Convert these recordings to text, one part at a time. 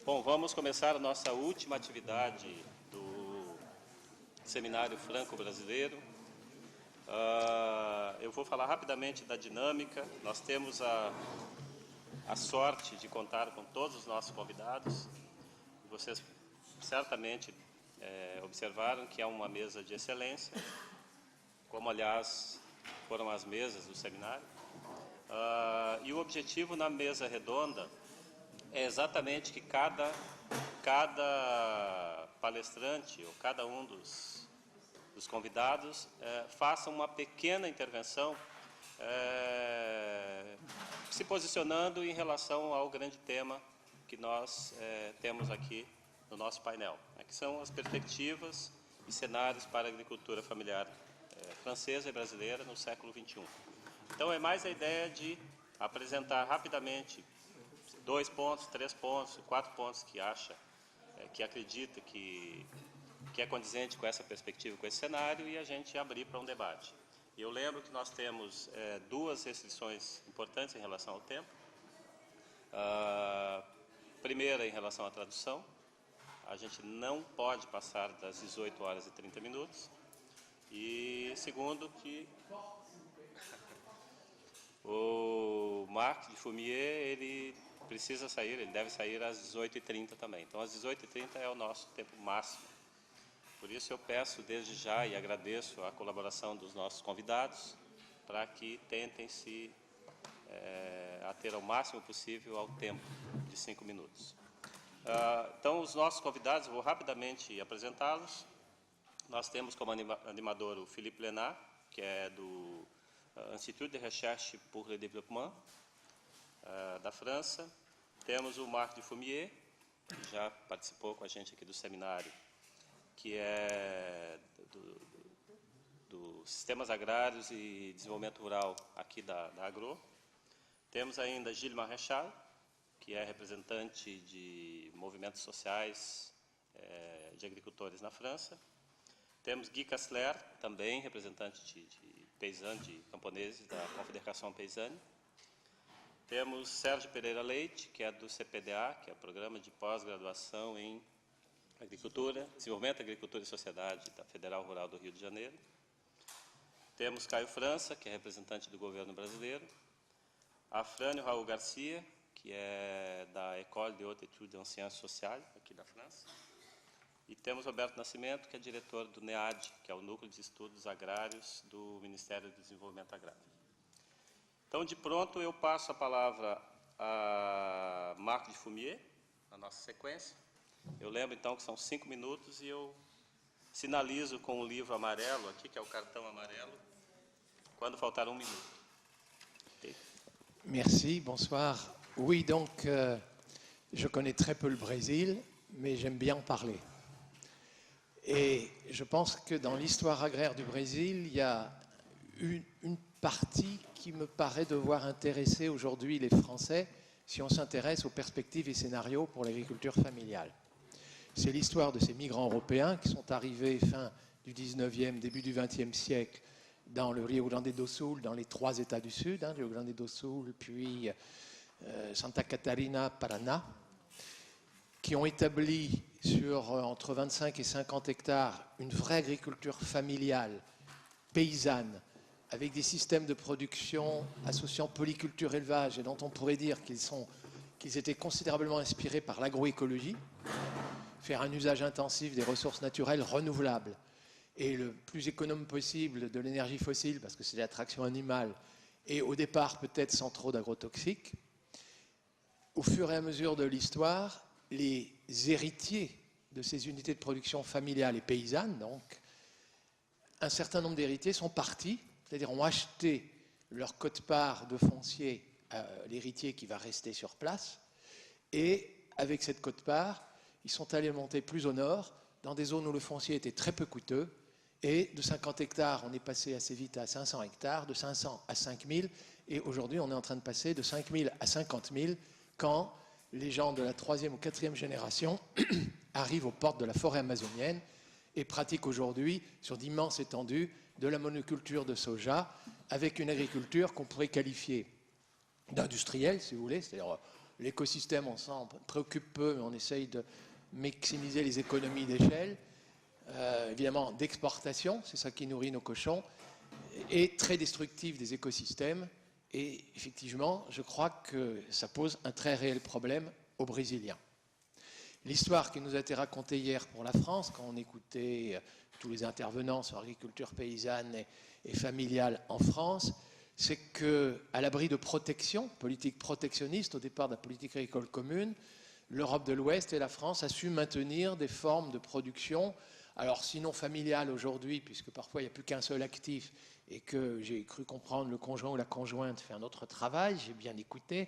Bom, vamos começar a nossa última atividade do Seminário Franco-Brasileiro. Eu vou falar rapidamente da dinâmica. Nós temos a sorte de contar com todos os nossos convidados. Vocês certamente observaram que é uma mesa de excelência, como, aliás, foram as mesas do seminário. E o objetivo na mesa redonda é exatamente que cada palestrante ou cada um dos convidados faça uma pequena intervenção se posicionando em relação ao grande tema que nós temos aqui no nosso painel, que são as perspectivas e cenários para a agricultura familiar francesa e brasileira no século XXI. Então, é mais a ideia de apresentar rapidamente 2 pontos, 3 pontos, 4 pontos que acha, que acredita que é condizente com essa perspectiva, com esse cenário, e a gente abrir para um debate. Eu lembro que nós temos 2 restrições importantes em relação ao tempo. Primeira, em relação à tradução. A gente não pode passar das 18 horas e 30 minutos. E segundo, que o Marc Dufumier, ele precisa sair, ele deve sair às 18h30 também. Então, às 18h30 é o nosso tempo máximo. Por isso, eu peço desde já e agradeço a colaboração dos nossos convidados para que tentem se ater ao máximo possível ao tempo de 5 minutos. Então, os nossos convidados, vou rapidamente apresentá-los. Nós temos como animador o Philippe Lénard, que é do Institut de Recherche pour le Développement, da França. Temos o Marc Dufumier, que já participou com a gente aqui do seminário, que é do Sistemas Agrários e Desenvolvimento Rural aqui da Agro. Temos ainda Gilles Maréchal, que é representante de movimentos sociais de agricultores na França. Temos Guy Kastler, também representante de paysannes, de camponeses da Confederação Paysanne. Temos Sérgio Pereira Leite, que é do CPDA, que é o Programa de Pós-Graduação em Agricultura, Desenvolvimento, Agricultura e Sociedade da Federal Rural do Rio de Janeiro. Temos Caio França, que é representante do governo brasileiro. Afrânio Raul Garcia, que é da École de Haute Étude en Sciences Sociales, aqui da França. E temos Roberto Nascimento, que é diretor do NEAD, que é o Núcleo de Estudos Agrários do Ministério do Desenvolvimento Agrário. Então, de pronto, eu passo a palavra a Marc Dufumier, na nossa sequência. Eu lembro, então, que são 5 minutos e eu sinalizo com o livro amarelo aqui, que é o cartão amarelo, quando faltar 1 minuto. Okay. Merci, bonsoir. Oui, donc, je connais très peu le Brésil, mais j'aime bien en parler. Et je pense que dans l'histoire agraire du Brésil, il y a une partie qui me paraît devoir intéresser aujourd'hui les Français si on s'intéresse aux perspectives et scénarios pour l'agriculture familiale. C'est l'histoire de ces migrants européens qui sont arrivés fin du 19e, début du 20e siècle dans le Rio Grande do Sul, dans les 3 États du Sud, Rio Grande do Sul, puis Santa Catarina, Paraná, qui ont établi sur entre 25 et 50 hectares une vraie agriculture familiale, paysanne, avec des systèmes de production associant polyculture et élevage, et dont on pourrait dire qu'ils étaient considérablement inspirés par l'agroécologie, faire un usage intensif des ressources naturelles renouvelables et le plus économe possible de l'énergie fossile, parce que c'est l'attraction animale, et au départ peut-être sans trop d'agrotoxiques. Au fur et à mesure de l'histoire, les héritiers de ces unités de production familiales et paysannes, donc, un certain nombre d'héritiers sont partis, c'est-à-dire ont acheté leur quote-part de foncier à l'héritier qui va rester sur place, et avec cette quote-part, ils sont allés monter plus au nord, dans des zones où le foncier était très peu coûteux, et de 50 hectares, on est passé assez vite à 500 hectares, de 500 à 5000, et aujourd'hui, on est en train de passer de 5000 à 50 000, quand les gens de la 3e ou 4e génération arrivent aux portes de la forêt amazonienne et pratiquent aujourd'hui, sur d'immenses étendues, de la monoculture de soja, avec une agriculture qu'on pourrait qualifier d'industrielle, si vous voulez, c'est-à-dire l'écosystème, on s'en préoccupe peu, mais on essaye de maximiser les économies d'échelle. Évidemment, d'exportation, c'est ça qui nourrit nos cochons, et très destructif des écosystèmes. Et effectivement, je crois que ça pose un très réel problème aux Brésiliens. L'histoire qui nous a été racontée hier pour la France, quand on écoutait tous les intervenants sur l'agriculture paysanne et familiale en France, c'est qu'à l'abri de protection, politique protectionniste au départ de la politique agricole commune, l'Europe de l'Ouest et la France a su maintenir des formes de production, alors sinon familiales aujourd'hui, puisque parfois il n'y a plus qu'un seul actif, et que j'ai cru comprendre le conjoint ou la conjointe fait un autre travail, j'ai bien écouté.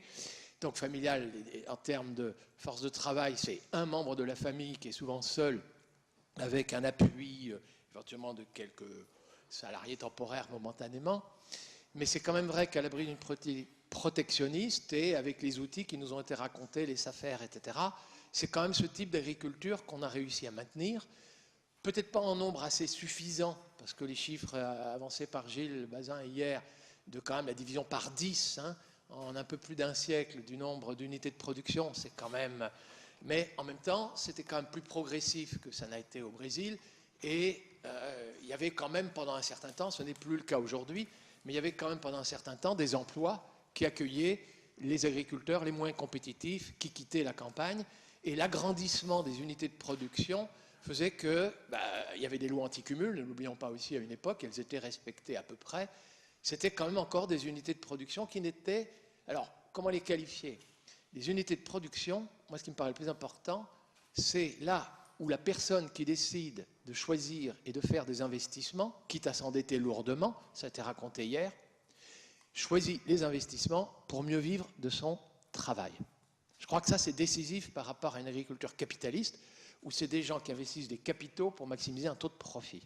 Donc familial, en termes de force de travail, c'est un membre de la famille qui est souvent seul, avec un appui éventuellement de quelques salariés temporaires momentanément. Mais c'est quand même vrai qu'à l'abri d'une politique protectionniste et avec les outils qui nous ont été racontés, les SAFER, etc., c'est quand même ce type d'agriculture qu'on a réussi à maintenir. Peut-être pas en nombre assez suffisant, parce que les chiffres avancés par Gilles Bazin hier, de quand même la division par 10, en un peu plus d'un siècle du nombre d'unités de production, c'est quand même... Mais en même temps, c'était quand même plus progressif que ça n'a été au Brésil, et il y avait quand même pendant un certain temps, ce n'est plus le cas aujourd'hui, mais il y avait quand même pendant un certain temps des emplois qui accueillaient les agriculteurs les moins compétitifs qui quittaient la campagne, et l'agrandissement des unités de production faisait qu'il y avait des lois anti-cumul, ne l'oublions pas aussi à une époque, elles étaient respectées à peu près. C'était quand même encore des unités de production qui n'étaient... Alors, comment les qualifier? Les unités de production, moi ce qui me paraît le plus important, c'est là où la personne qui décide de choisir et de faire des investissements, quitte à s'endetter lourdement, ça a été raconté hier, choisit les investissements pour mieux vivre de son travail. Je crois que ça c'est décisif par rapport à une agriculture capitaliste, où c'est des gens qui investissent des capitaux pour maximiser un taux de profit.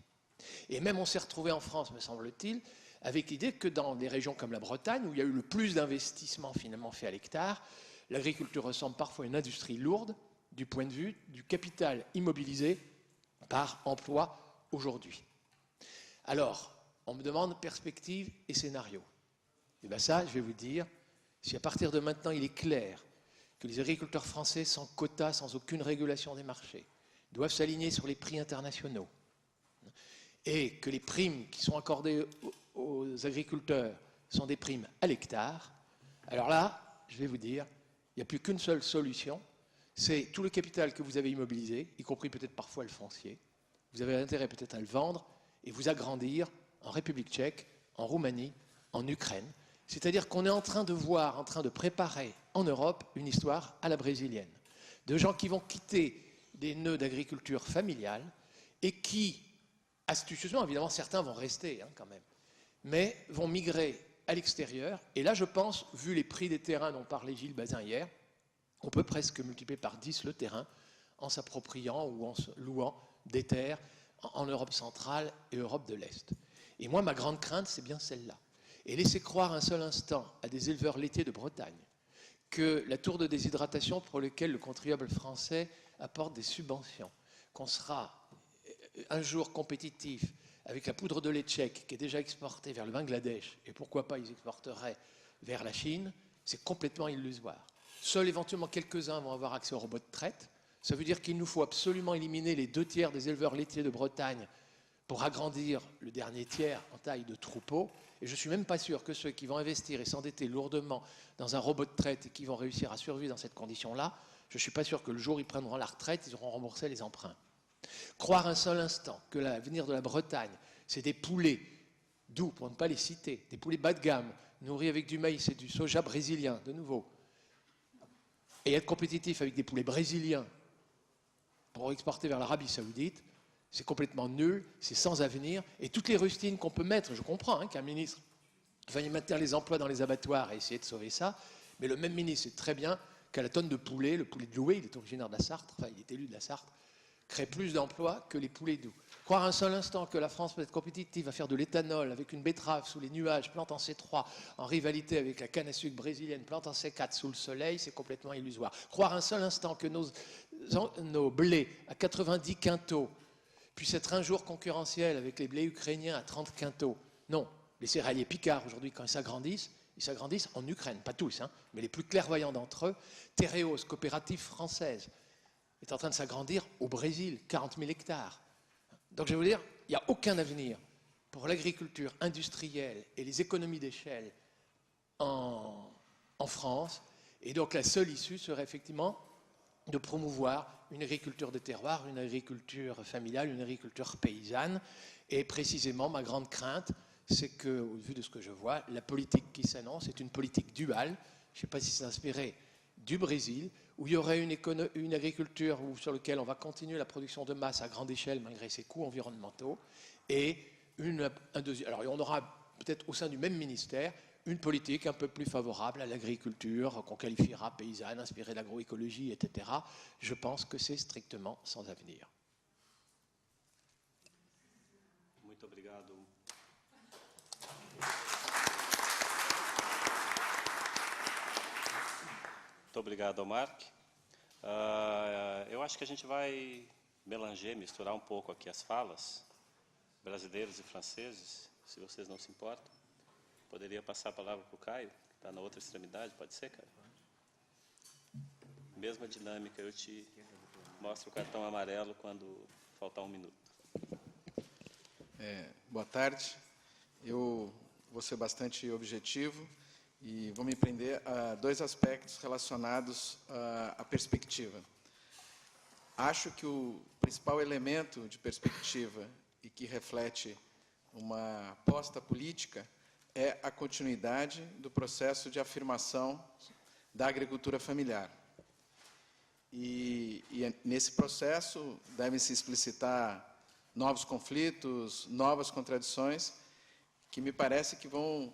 Et même on s'est retrouvé en France, me semble-t-il, avec l'idée que dans des régions comme la Bretagne, où il y a eu le plus d'investissements finalement faits à l'hectare, l'agriculture ressemble parfois à une industrie lourde du point de vue du capital immobilisé par emploi aujourd'hui. Alors, on me demande perspective et scénario. Et bien ça, je vais vous dire, si à partir de maintenant il est clair que les agriculteurs français sans quota, sans aucune régulation des marchés, doivent s'aligner sur les prix internationaux, et que les primes qui sont accordées aux agriculteurs sont des primes à l'hectare, alors là, je vais vous dire, il n'y a plus qu'une seule solution, c'est tout le capital que vous avez immobilisé, y compris peut-être parfois le foncier, vous avez intérêt peut-être à le vendre et vous agrandir en République tchèque, en Roumanie, en Ukraine. C'est-à-dire qu'on est en train de voir, en train de préparer en Europe une histoire à la brésilienne, de gens qui vont quitter des nœuds d'agriculture familiale et qui, astucieusement, évidemment certains vont rester quand même, mais vont migrer à l'extérieur. Et là, je pense, vu les prix des terrains dont parlait Gilles Bazin hier, on peut presque multiplier par 10 le terrain en s'appropriant ou en se louant des terres en Europe centrale et Europe de l'Est. Et moi, ma grande crainte, c'est bien celle-là. Et laisser croire un seul instant à des éleveurs laitiers de Bretagne que la tour de déshydratation pour laquelle le contribuable français apporte des subventions, qu'on sera un jour compétitif avec la poudre de lait tchèque qui est déjà exportée vers le Bangladesh, et pourquoi pas ils exporteraient vers la Chine, c'est complètement illusoire. Seuls éventuellement quelques-uns vont avoir accès aux robots de traite. Ça veut dire qu'il nous faut absolument éliminer les 2 tiers des éleveurs laitiers de Bretagne pour agrandir le dernier tiers en taille de troupeau. Et je ne suis même pas sûr que ceux qui vont investir et s'endetter lourdement dans un robot de traite et qui vont réussir à survivre dans cette condition-là, je ne suis pas sûr que le jour où ils prendront la retraite, ils auront remboursé les emprunts. Croire un seul instant que l'avenir de la Bretagne, c'est des poulets doux, pour ne pas les citer, des poulets bas de gamme, nourris avec du maïs et du soja brésilien, de nouveau, et être compétitif avec des poulets brésiliens pour exporter vers l'Arabie Saoudite, c'est complètement nul, c'est sans avenir. Et toutes les rustines qu'on peut mettre, je comprends qu'un ministre veuille maintenir les emplois dans les abattoirs et essayer de sauver ça, mais le même ministre sait très bien qu'à la tonne de poulet, le poulet de Loué, il est originaire de la Sarthe, enfin il est élu de la Sarthe, crée plus d'emplois que les poulets doux. Croire un seul instant que la France peut être compétitive à faire de l'éthanol avec une betterave sous les nuages, plante en C3, en rivalité avec la canne à sucre brésilienne, plante en C4 sous le soleil, c'est complètement illusoire. Croire un seul instant que nos blés à 90 quintaux puissent être un jour concurrentiels avec les blés ukrainiens à 30 quintaux. Non, les céréaliers Picard aujourd'hui, quand ils s'agrandissent, Ils s'agrandissent en Ukraine, pas tous, hein, mais les plus clairvoyants d'entre eux. Tereos, coopérative française, est en train de s'agrandir au Brésil, 40 000 hectares. Donc je veux dire, il n'y a aucun avenir pour l'agriculture industrielle et les économies d'échelle en France. Et donc la seule issue serait effectivement de promouvoir une agriculture de terroir, une agriculture familiale, une agriculture paysanne. Et précisément, ma grande crainte, c'est que, au vu de ce que je vois, la politique qui s'annonce est une politique duale. Je ne sais pas si c'est inspiré du Brésil, où il y aurait une agriculture sur laquelle on va continuer la production de masse à grande échelle malgré ses coûts environnementaux, et alors on aura peut-être au sein du même ministère une politique un peu plus favorable à l'agriculture, qu'on qualifiera paysanne, inspirée de l'agroécologie, etc. Je pense que c'est strictement sans avenir. Muito obrigado. Muito obrigado, Marc. Eu acho que a gente vai misturar um pouco aqui as falas, brasileiros e franceses, se vocês não se importam. Poderia passar a palavra para o Caio, que está na outra extremidade, pode ser, Caio? Mesma dinâmica, eu te mostro o cartão amarelo quando faltar 1 minuto. Boa tarde. Eu vou ser bastante objetivo e vou me prender a 2 aspectos relacionados à perspectiva. Acho que o principal elemento de perspectiva e que reflete uma aposta política é a continuidade do processo de afirmação da agricultura familiar. E nesse processo devem se explicitar novos conflitos, novas contradições, que me parece que vão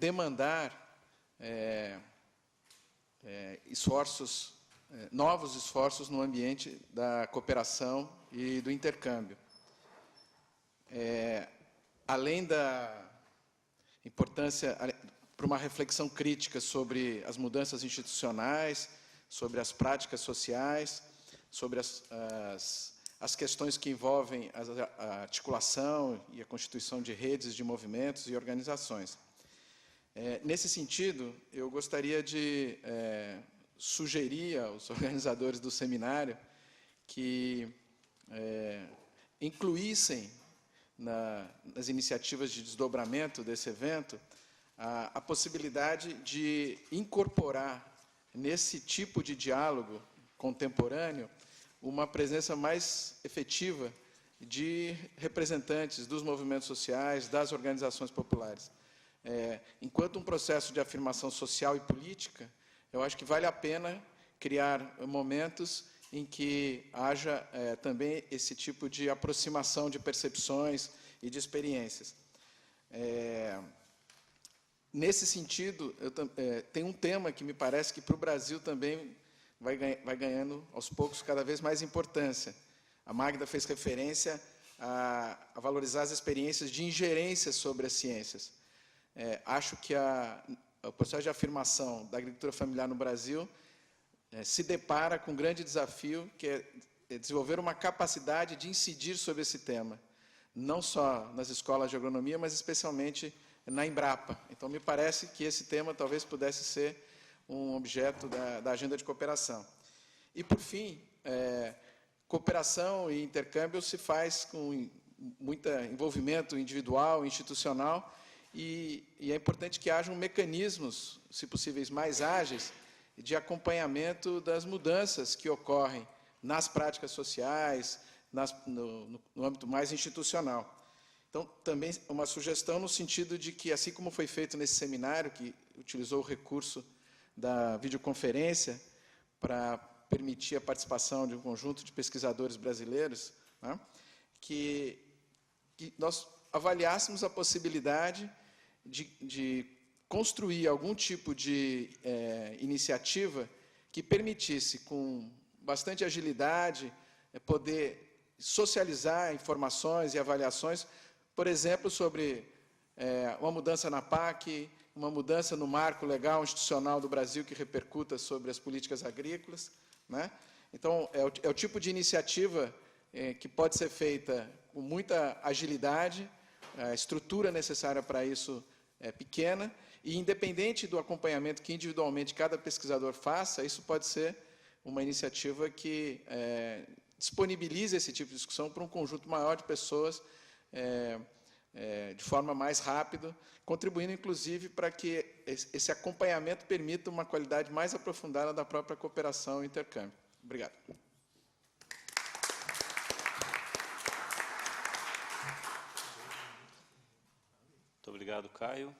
demandar novos esforços no ambiente da cooperação e do intercâmbio. Além da importância para uma reflexão crítica sobre as mudanças institucionais, sobre as práticas sociais, sobre as questões que envolvem a articulação e a constituição de redes de movimentos e organizações. Nesse sentido, eu gostaria de sugerir aos organizadores do seminário que incluíssem nas iniciativas de desdobramento desse evento a possibilidade de incorporar nesse tipo de diálogo contemporâneo uma presença mais efetiva de representantes dos movimentos sociais, das organizações populares. Enquanto um processo de afirmação social e política, eu acho que vale a pena criar momentos em que haja também esse tipo de aproximação de percepções e de experiências. Nesse sentido, tem um tema que me parece que para o Brasil também vai ganhando, aos poucos, cada vez mais importância. A Magda fez referência a valorizar as experiências de ingerência sobre as ciências. Acho que o processo de afirmação da agricultura familiar no Brasil se depara com um grande desafio, que é desenvolver uma capacidade de incidir sobre esse tema, não só nas escolas de agronomia, mas especialmente na Embrapa. Então, me parece que esse tema talvez pudesse ser um objeto da agenda de cooperação. E, por fim, cooperação e intercâmbio se faz com muito envolvimento individual, institucional, e é importante que hajam mecanismos, se possíveis, mais ágeis, de acompanhamento das mudanças que ocorrem nas práticas sociais, no âmbito mais institucional. Então, também uma sugestão no sentido de que, assim como foi feito nesse seminário, que utilizou o recurso da videoconferência para permitir a participação de um conjunto de pesquisadores brasileiros, né, que nós avaliássemos a possibilidade de construir algum tipo de iniciativa que permitisse, com bastante agilidade, poder socializar informações e avaliações, por exemplo, sobre uma mudança na PAC, uma mudança no marco legal institucional do Brasil que repercuta sobre as políticas agrícolas, né? Então, é o tipo de iniciativa que pode ser feita com muita agilidade, a estrutura necessária para isso é pequena, E independente do acompanhamento que individualmente cada pesquisador faça, isso pode ser uma iniciativa que disponibiliza esse tipo de discussão para um conjunto maior de pessoas de forma mais rápida, contribuindo, inclusive, para que esse acompanhamento permita uma qualidade mais aprofundada da própria cooperação e intercâmbio. Obrigado. Muito obrigado, Caio.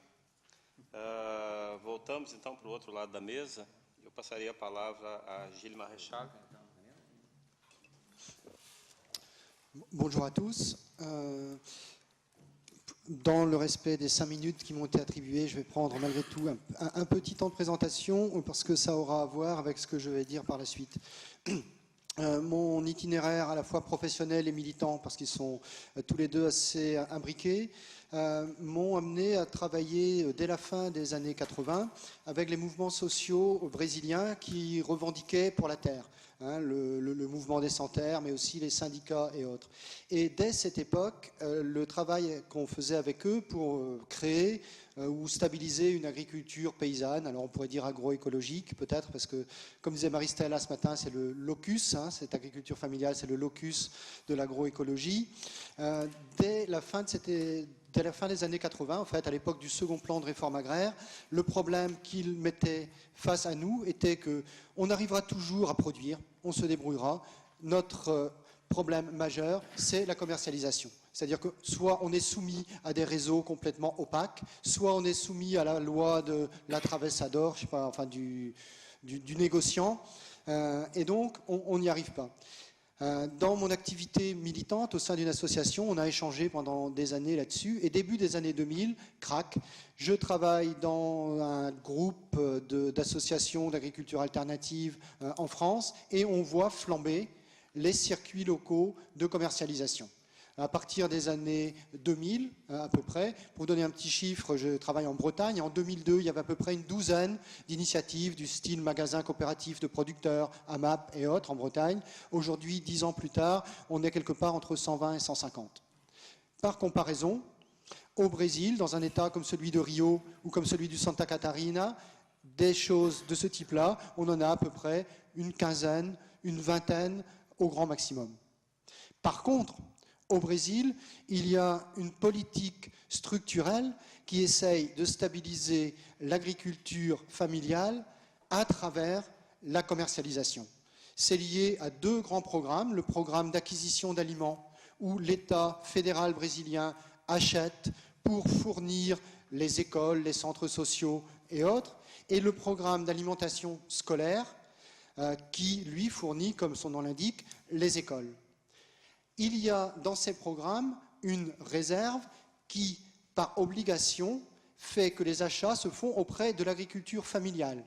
Voltamos, então, para o outro lado da mesa. Eu passaria a palavra a Gilles Maréchal. Bonjour à tous. Dans le respect des 5 minutes qui m'ont été attribuées, je vais prendre malgré tout un petit temps de présentation parce que ça aura à voir avec ce que je vais dire par la suite. Mon itinéraire à la fois professionnel et militant, parce qu'ils sont tous les deux assez imbriqués, m'ont amené à travailler dès la fin des années 80 avec les mouvements sociaux brésiliens qui revendiquaient pour la terre. Le mouvement des sans-terre, mais aussi les syndicats et autres. Et dès cette époque, le travail qu'on faisait avec eux pour créer ou stabiliser une agriculture paysanne, alors on pourrait dire agroécologique peut-être, parce que, comme disait Maristella ce matin, c'est le locus, cette agriculture familiale, c'est le locus de l'agroécologie. Dès la fin des années 80, en fait, à l'époque du second plan de réforme agraire, le problème qu'ils mettaient face à nous était qu'on arrivera toujours à produire, on se débrouillera. Notre problème majeur, c'est la commercialisation. C'est-à-dire que soit on est soumis à des réseaux complètement opaques, soit on est soumis à la loi de l'attravesador, je sais pas, enfin du négociant, et donc on n'y arrive pas. Dans mon activité militante au sein d'une association, on a échangé pendant des années là-dessus. Et début des années 2000, crac, je travaille dans un groupe d'associations d'agriculture alternative en France et on voit flamber les circuits locaux de commercialisation. À partir des années 2000, à peu près, pour vous donner un petit chiffre, je travaille en Bretagne. En 2002, il y avait à peu près une douzaine d'initiatives du style magasin coopératif de producteurs, AMAP et autres en Bretagne. Aujourd'hui, 10 ans plus tard, on est quelque part entre 120 et 150. Par comparaison, au Brésil, dans un État comme celui de Rio ou comme celui du Santa Catarina, des choses de ce type-là, on en a à peu près une quinzaine, une vingtaine au grand maximum. Par contre, au Brésil, il y a une politique structurelle qui essaye de stabiliser l'agriculture familiale à travers la commercialisation. C'est lié à deux grands programmes. Le programme d'acquisition d'aliments, où l'État fédéral brésilien achète pour fournir les écoles, les centres sociaux et autres, et le programme d'alimentation scolaire, qui, lui, fournit, comme son nom l'indique, les écoles. Il y a dans ces programmes une réserve qui, par obligation, fait que les achats se font auprès de l'agriculture familiale.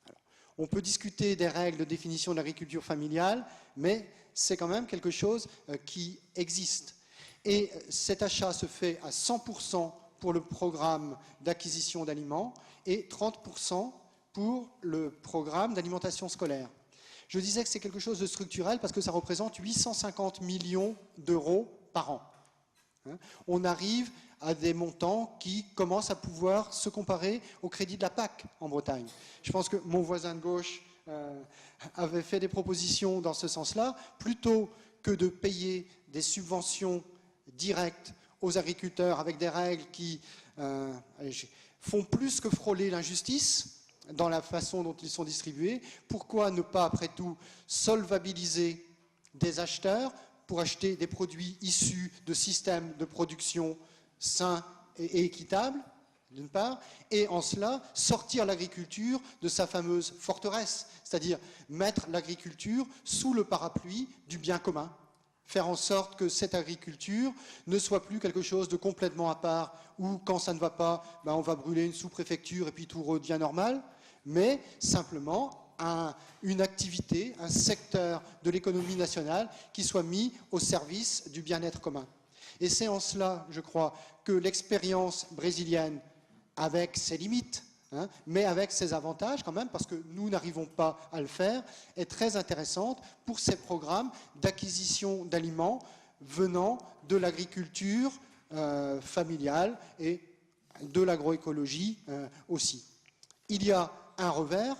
Alors, on peut discuter des règles de définition de l'agriculture familiale, mais c'est quand même quelque chose qui existe. Et cet achat se fait à 100% pour le programme d'acquisition d'aliments et 30% pour le programme d'alimentation scolaire. Je disais que c'est quelque chose de structurel parce que ça représente 850 millions d'euros par an. On arrive à des montants qui commencent à pouvoir se comparer au crédit de la PAC en Bretagne. Je pense que mon voisin de gauche avait fait des propositions dans ce sens-là. Plutôt que de payer des subventions directes aux agriculteurs avec des règles qui font plus que frôler l'injustice dans la façon dont ils sont distribués, pourquoi ne pas, après tout, solvabiliser des acheteurs pour acheter des produits issus de systèmes de production sains et équitables, d'une part, et en cela, sortir l'agriculture de sa fameuse forteresse, c'est-à-dire mettre l'agriculture sous le parapluie du bien commun, faire en sorte que cette agriculture ne soit plus quelque chose de complètement à part, où quand ça ne va pas, ben on va brûler une sous-préfecture et puis tout redevient normal, mais simplement une activité, un secteur de l'économie nationale qui soit mis au service du bien-être commun. Et c'est en cela, je crois, que l'expérience brésilienne, avec ses limites, mais avec ses avantages quand même, parce que nous n'arrivons pas à le faire, est très intéressante pour ces programmes d'acquisition d'aliments venant de l'agriculture familiale et de l'agroécologie aussi. Il y a un revers,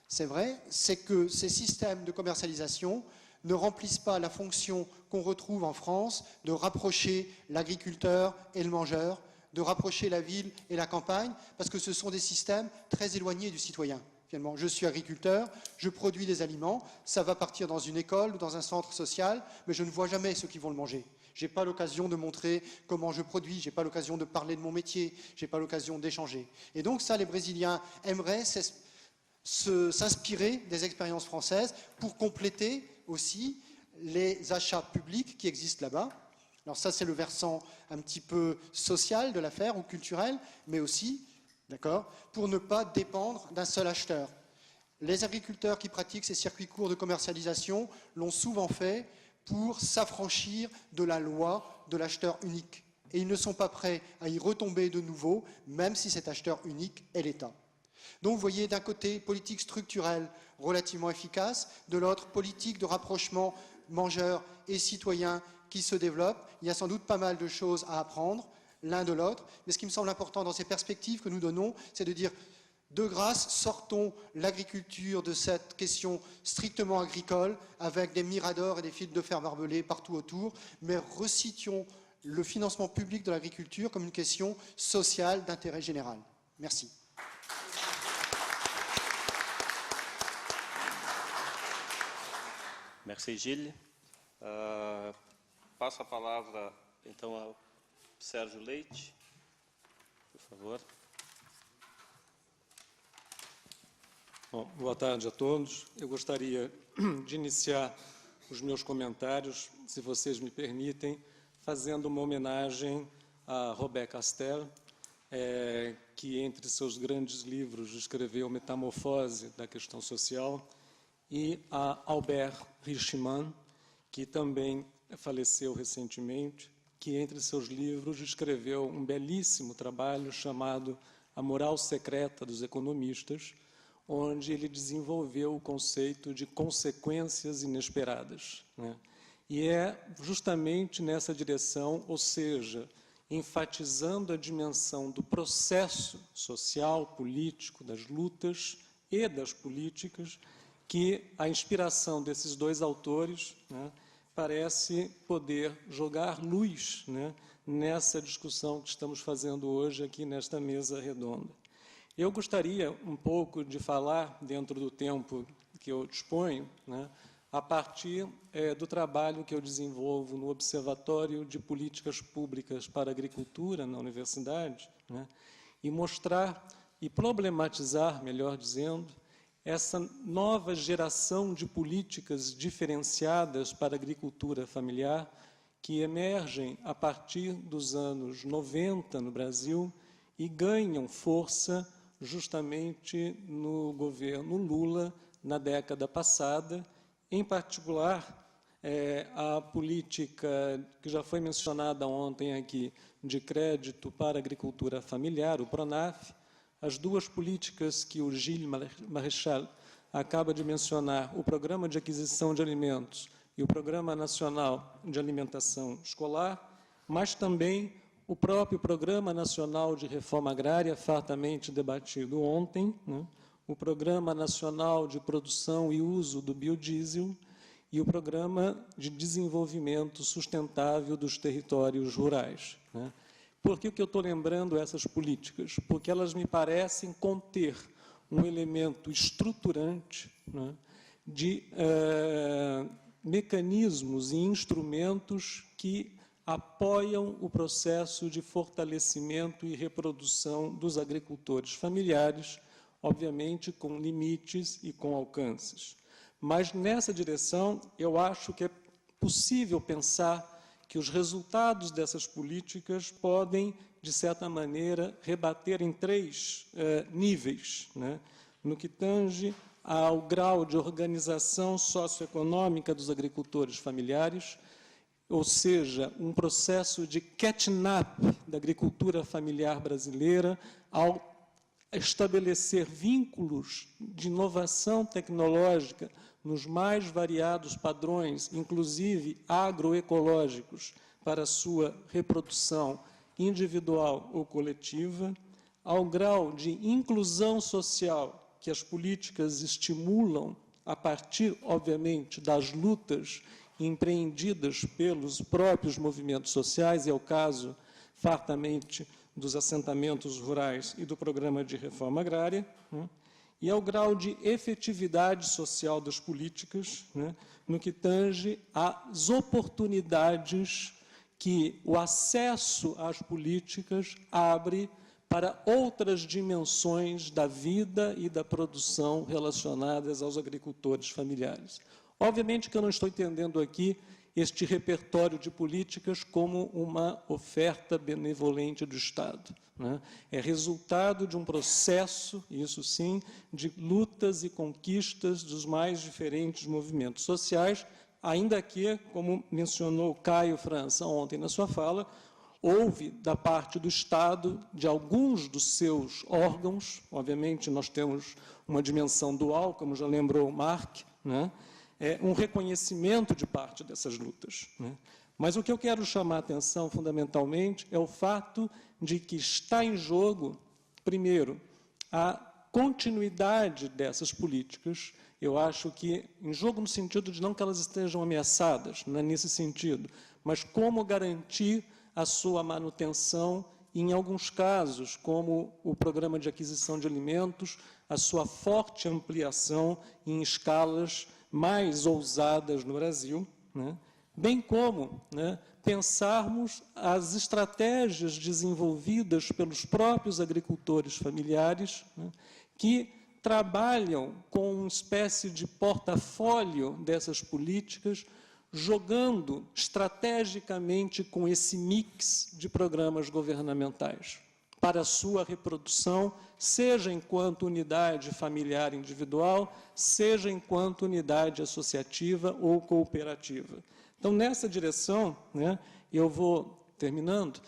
c'est vrai, c'est que ces systèmes de commercialisation ne remplissent pas la fonction qu'on retrouve en France de rapprocher l'agriculteur et le mangeur, de rapprocher la ville et la campagne, parce que ce sont des systèmes très éloignés du citoyen. Finalement, je suis agriculteur, je produis des aliments, ça va partir dans une école ou dans un centre social, mais je ne vois jamais ceux qui vont le manger. Je n'ai pas l'occasion de montrer comment je produis, je n'ai pas l'occasion de parler de mon métier, je n'ai pas l'occasion d'échanger. Et donc ça, les Brésiliens aimeraient s'inspirer des expériences françaises pour compléter aussi les achats publics qui existent là-bas. Alors ça, c'est le versant un petit peu social de l'affaire ou culturel, mais aussi, d'accord, pour ne pas dépendre d'un seul acheteur. Les agriculteurs qui pratiquent ces circuits courts de commercialisation l'ont souvent fait pour s'affranchir de la loi de l'acheteur unique. Et ils ne sont pas prêts à y retomber de nouveau, même si cet acheteur unique est l'État. Donc vous voyez d'un côté politique structurelle relativement efficace, de l'autre politique de rapprochement mangeurs et citoyens qui se développe. Il y a sans doute pas mal de choses à apprendre l'un de l'autre, mais ce qui me semble important dans ces perspectives que nous donnons, c'est de dire de grâce, sortons l'agriculture de cette question strictement agricole avec des miradors et des fils de fer barbelés partout autour, mais resituons le financement public de l'agriculture comme une question sociale d'intérêt général. Merci. Merci, Gilles. Passo a palavra, então, ao Sérgio Leite, por favor. Bom, boa tarde a todos. Eu gostaria de iniciar os meus comentários, se vocês me permitem, fazendo uma homenagem a Robert Castel, que entre seus grandes livros escreveu Metamorfose da Questão Social, e a Albert Richman, que também faleceu recentemente, que entre seus livros escreveu um belíssimo trabalho chamado A Moral Secreta dos Economistas, onde ele desenvolveu o conceito de consequências inesperadas, né? E é justamente nessa direção, ou seja, enfatizando a dimensão do processo social, político, das lutas e das políticas, que a inspiração desses dois autores, né, parece poder jogar luz, né, nessa discussão que estamos fazendo hoje aqui nesta mesa redonda. Eu gostaria um pouco de falar, dentro do tempo que eu disponho, né, a partir do trabalho que eu desenvolvo no Observatório de Políticas Públicas para a Agricultura, na universidade, né, e mostrar e problematizar, melhor dizendo, essa nova geração de políticas diferenciadas para a agricultura familiar que emergem a partir dos anos 90 no Brasil e ganham força justamente no governo Lula na década passada, em particular a política que já foi mencionada ontem aqui de crédito para a agricultura familiar, o PRONAF, as duas políticas que o Gilles Maréchal acaba de mencionar, o Programa de Aquisição de Alimentos e o Programa Nacional de Alimentação Escolar, mas também o próprio Programa Nacional de Reforma Agrária, fartamente debatido ontem, né? O Programa Nacional de Produção e Uso do Biodiesel e o Programa de Desenvolvimento Sustentável dos Territórios Rurais, né? Por que eu estou lembrando essas políticas? Porque elas me parecem conter um elemento estruturante, né, de mecanismos e instrumentos que apoiam o processo de fortalecimento e reprodução dos agricultores familiares, obviamente com limites e com alcances. Mas, nessa direção, eu acho que é possível pensar que os resultados dessas políticas podem, de certa maneira, rebater em três níveis, né? No que tange ao grau de organização socioeconômica dos agricultores familiares, ou seja, um processo de catching-up da agricultura familiar brasileira ao estabelecer vínculos de inovação tecnológica nos mais variados padrões, inclusive agroecológicos, para sua reprodução individual ou coletiva, ao grau de inclusão social que as políticas estimulam a partir, obviamente, das lutas empreendidas pelos próprios movimentos sociais, e é o caso, fartamente, dos assentamentos rurais e do programa de reforma agrária, né? E ao grau de efetividade social das políticas, né, no que tange às oportunidades que o acesso às políticas abre para outras dimensões da vida e da produção relacionadas aos agricultores familiares. Obviamente que eu não estou entendendo aqui este repertório de políticas como uma oferta benevolente do Estado, né? É resultado de um processo, isso sim, de lutas e conquistas dos mais diferentes movimentos sociais, ainda que, como mencionou Caio França ontem na sua fala, houve, da parte do Estado, de alguns dos seus órgãos, obviamente nós temos uma dimensão dual, como já lembrou Marc, né? Um reconhecimento de parte dessas lutas, né? Mas o que eu quero chamar a atenção, fundamentalmente, é o fato de que está em jogo, primeiro, a continuidade dessas políticas. Eu acho que, em jogo no sentido de não que elas estejam ameaçadas, não é nesse sentido, mas como garantir a sua manutenção, e, em alguns casos, como o programa de aquisição de alimentos, a sua forte ampliação em escalas mais ousadas no Brasil, né? Bem como, né, pensarmos as estratégias desenvolvidas pelos próprios agricultores familiares, né, que trabalham com uma espécie de portfólio dessas políticas, jogando estrategicamente com esse mix de programas governamentais para a sua reprodução, seja enquanto unidade familiar individual, seja enquanto unidade associativa ou cooperativa. Então, nessa direção, né, eu vou terminando,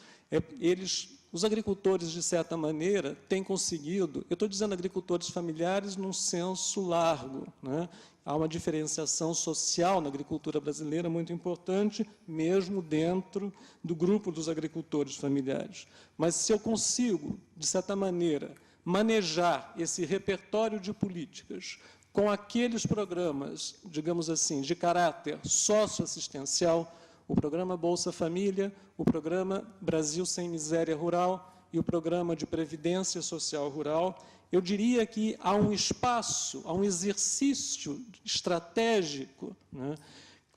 os agricultores, de certa maneira, têm conseguido, eu estou dizendo agricultores familiares num senso largo, né? Há uma diferenciação social na agricultura brasileira muito importante, mesmo dentro do grupo dos agricultores familiares. Mas se eu consigo, de certa maneira, manejar esse repertório de políticas com aqueles programas, digamos assim, de caráter socioassistencial, o programa Bolsa Família, o programa Brasil Sem Miséria Rural e o programa de Previdência Social Rural, eu diria que há um espaço, há um exercício estratégico, né,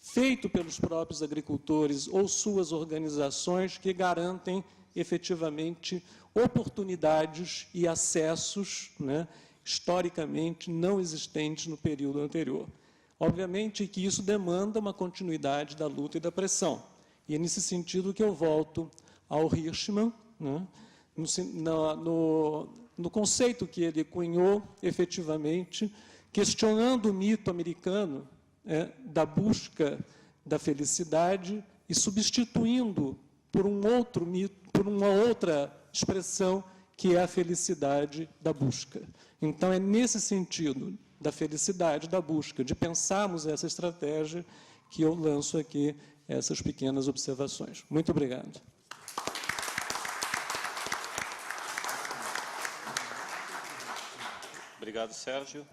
feito pelos próprios agricultores ou suas organizações que garantem efetivamente oportunidades e acessos, né, historicamente não existentes no período anterior. Obviamente que isso demanda uma continuidade da luta e da pressão. E é nesse sentido que eu volto ao Hirschman, né, no conceito que ele cunhou, efetivamente, questionando o mito americano da busca da felicidade e substituindo por um outro mito, por uma outra expressão, que é a felicidade da busca. Então, é nesse sentido da felicidade da busca, de pensarmos essa estratégia, que eu lanço aqui essas pequenas observações. Muito obrigado. Obrigado, Sérgio.